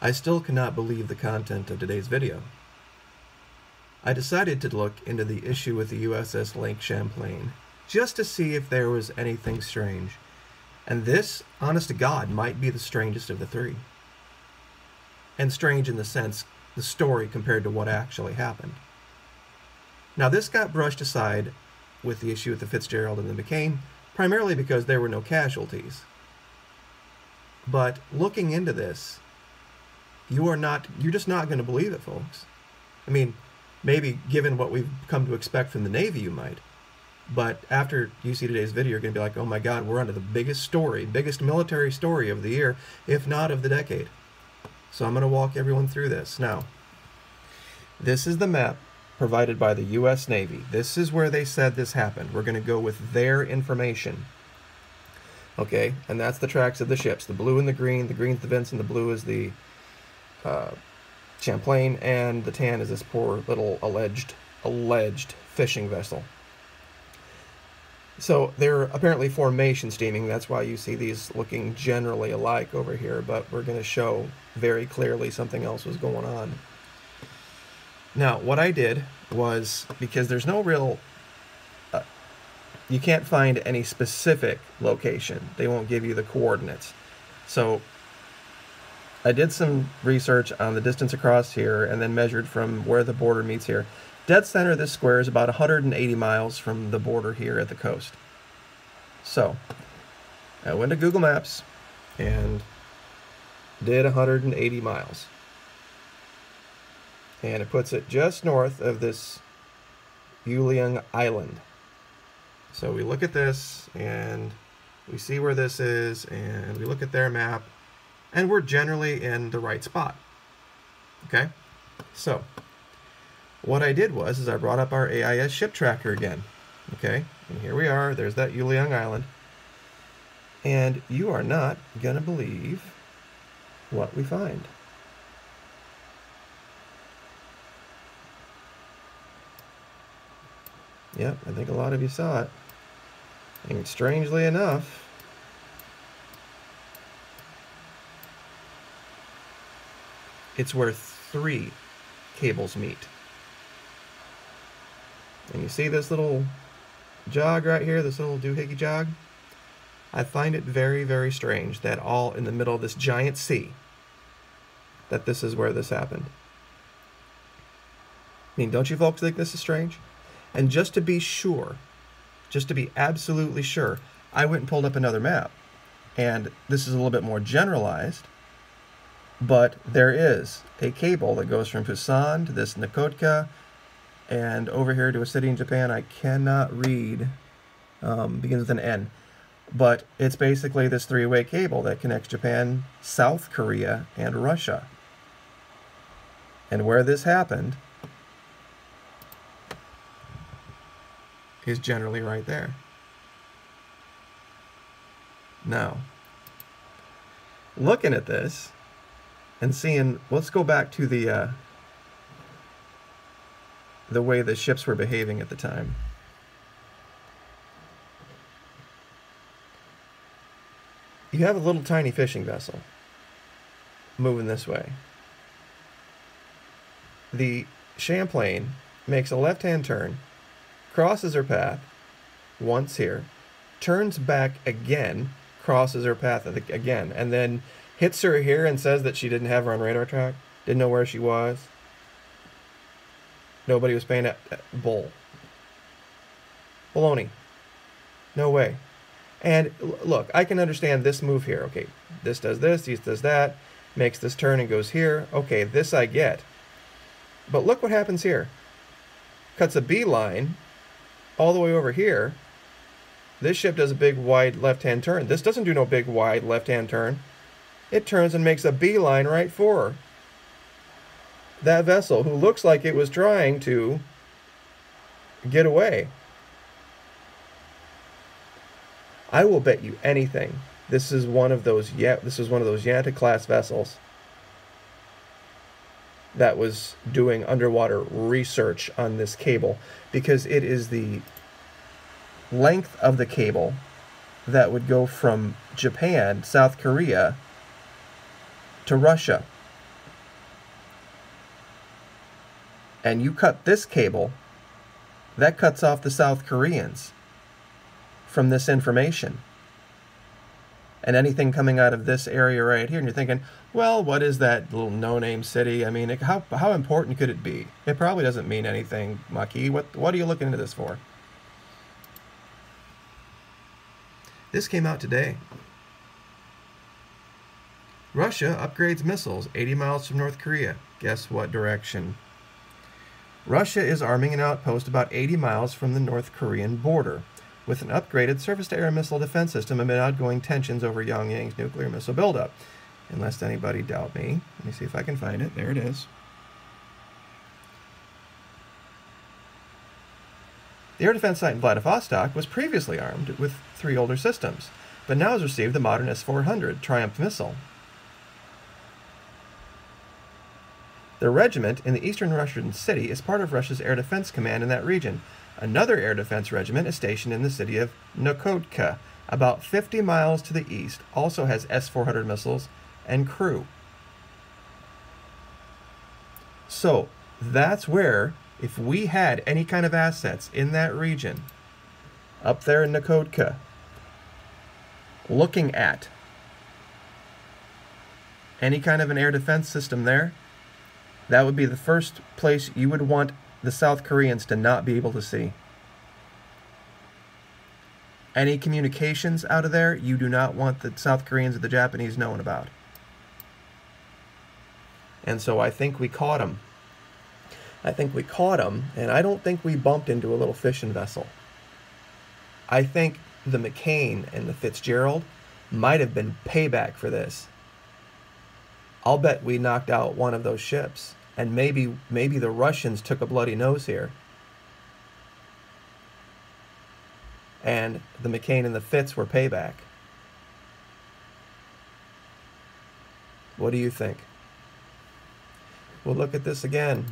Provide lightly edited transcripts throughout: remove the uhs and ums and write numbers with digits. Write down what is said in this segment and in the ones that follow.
I still cannot believe the content of today's video. I decided to look into the issue with the USS Lake Champlain, just to see if there was anything strange. And this, honest to God, might be the strangest of the three. And strange in the sense, the story compared to what actually happened. Now this got brushed aside with the issue with the Fitzgerald and the McCain, primarily because there were no casualties. But looking into this, you're just not going to believe it, folks. I mean, maybe given what we've come to expect from the Navy, you might. But after you see today's video, you're going to be like, oh my God, we're onto the biggest military story of the year, if not of the decade. So I'm going to walk everyone through this. Now, this is the map provided by the U.S. Navy. This is where they said this happened. We're going to go with their information. Okay, and that's the tracks of the ships. The blue and the green's the Vincent, the blue is the Champlain, and the tan is this poor little alleged fishing vessel. So they're apparently formation steaming. That's why you see these looking generally alike over here, but we're going to show very clearly something else was going on. Now, what I did was, because there's no real, you can't find any specific location. They won't give you the coordinates. So I did some research on the distance across here and then measured from where the border meets here. Dead center of this square is about 180 miles from the border here at the coast. So I went to Google Maps and did 180 miles. And it puts it just north of this Yuliang Island. So we look at this and we see where this is, and we look at their map, and we're generally in the right spot. Okay? So what I did was I brought up our AIS ship tracker again. Okay? And here we are. There's that Yuliang Island. And you are not going to believe what we find. Yep, I think a lot of you saw it. And strangely enough, it's where 3 cables meet. And you see this little jog right here, this little doohickey jog? I find it very, very strange that all in the middle of this giant sea, that this is where this happened. I mean, don't you folks think this is strange? And just to be sure, just to be absolutely sure, I went and pulled up another map. And this is a little bit more generalized, but there is a cable that goes from Busan to this Nakotka and over here to a city in Japan I cannot read, begins with an N. But it's basically this 3-way cable that connects Japan, South Korea, and Russia. And where this happened is generally right there. Now, looking at this and seeing, let's go back to the way the ships were behaving at the time. You have a little tiny fishing vessel moving this way. The Champlain makes a left-hand turn, crosses her path once here, turns back again, crosses her path again, and then hits her here and says that she didn't have her on radar track, didn't know where she was. Nobody was paying that. Bull. Baloney. No way. And look, I can understand this move here. Okay, this does that, makes this turn and goes here. Okay, this I get. But look what happens here. Cuts a beeline all the way over here. This ship does a big wide left-hand turn. This doesn't do no big wide left-hand turn. It turns and makes a beeline right for her. That vessel, who looks like it was trying to get away. I will bet you anything this is one of those Yanta class vessels that was doing underwater research on this cable, because it is the length of the cable that would go from Japan, South Korea, to Russia. and you cut this cable, that cuts off the South Koreans from this information. And anything coming out of this area right here, and you're thinking, well, what is that little no-name city? I mean, how important could it be? It probably doesn't mean anything, Mucky. What are you looking into this for? This came out today. Russia upgrades missiles 80 miles from North Korea. Guess what direction? Russia is arming an outpost about 80 miles from the North Korean border with an upgraded surface-to-air missile defense system amid ongoing tensions over Pyongyang's nuclear missile buildup. And lest anybody doubt me, let me see if I can find it. There it is. The air defense site in Vladivostok was previously armed with 3 older systems, but now has received the modern S-400 Triumph missile. The regiment in the eastern Russian city is part of Russia's air defense command in that region. Another air defense regiment is stationed in the city of Nokodka, about 50 miles to the east, also has S-400 missiles and crew. So that's where, if we had any kind of assets in that region, up there in Nokodka, looking at any kind of an air defense system there, that would be the first place you would want the South Koreans to not be able to see. Any communications out of there, you do not want the South Koreans or the Japanese knowing about. And so I think we caught them. And I don't think we bumped into a little fishing vessel. I think the McCain and the Fitzgerald might have been payback for this. I'll bet we knocked out one of those ships. And maybe the Russians took a bloody nose here. And the McCain and the Fitz were payback. What do you think? We'll look at this again.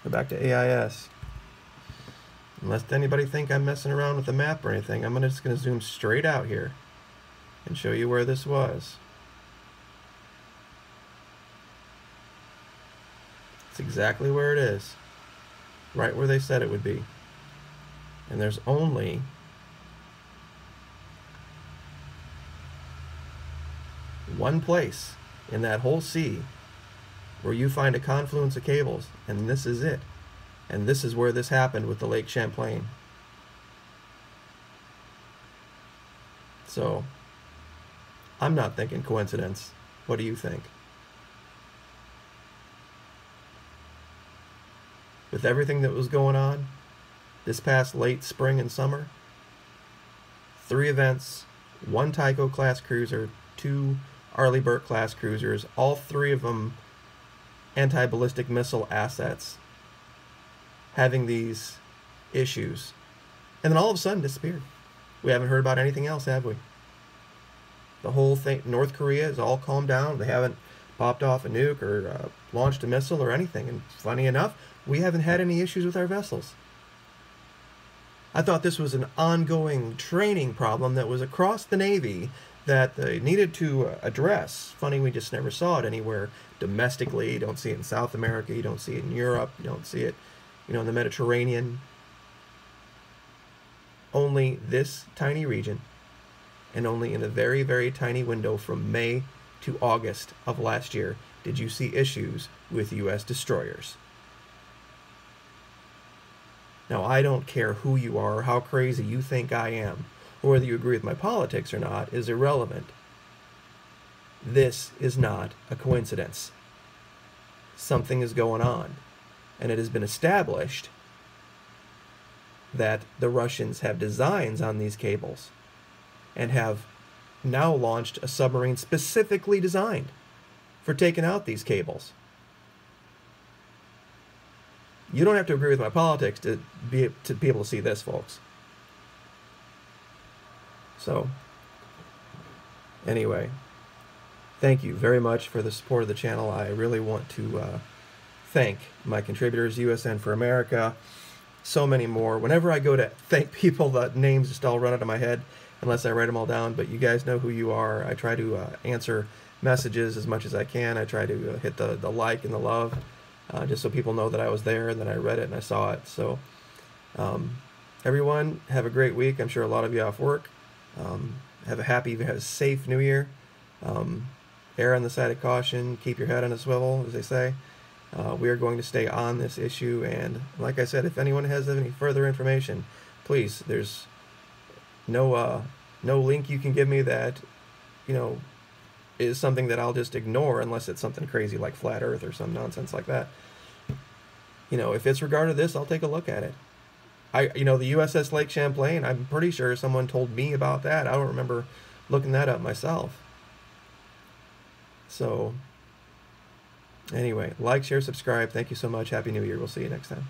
Go back to AIS. Unless anybody think I'm messing around with the map or anything, I'm just going to zoom straight out here and show you where this was. It's exactly where it is. Right where they said it would be. And there's only one place in that whole sea where you find a confluence of cables, and this is it. And this is where this happened with the Lake Champlain. So, I'm not thinking coincidence. What do you think? With everything that was going on this past late spring and summer, 3 events, 1 Tycho class cruiser, 2 Arleigh Burke class cruisers, all 3 of them anti-ballistic missile assets, having these issues, and then all of a sudden disappeared. We haven't heard about anything else, have we? The whole thing, North Korea is all calmed down. They haven't popped off a nuke or launched a missile or anything. And funny enough, we haven't had any issues with our vessels. I thought this was an ongoing training problem that was across the Navy that they needed to address. Funny, we just never saw it anywhere domestically. You don't see it in South America. You don't see it in Europe. You don't see it, in the Mediterranean. Only this tiny region, and only in a very, very tiny window from May to August of last year did you see issues with U.S. destroyers. Now, I don't care who you are or how crazy you think I am, or whether you agree with my politics or not is irrelevant. This is not a coincidence. Something is going on, and it has been established that the Russians have designs on these cables and have now launched a submarine specifically designed for taking out these cables. You don't have to agree with my politics to be able to see this, folks. So, anyway, thank you very much for the support of the channel. I really want to thank my contributors, USN for America, so many more. Whenever I go to thank people, the names just all run out of my head unless I write them all down, but you guys know who you are. I try to answer messages as much as I can. I try to hit the like and the love. just so people know that I was there and that I read it and I saw it. So everyone, have a great week. I'm sure a lot of you off work. Have a safe New Year. Err on the side of caution. Keep your head on a swivel, as they say. We are going to stay on this issue, and like I said, if anyone has any further information, please, there's no link you can give me that, is something that I'll just ignore unless it's something crazy like flat earth or some nonsense like that. If it's regarding this, I'll take a look at it. The USS Lake Champlain, I'm pretty sure someone told me about that. I don't remember looking that up myself. So, anyway, like, share, subscribe. Thank you so much. Happy New Year. We'll see you next time.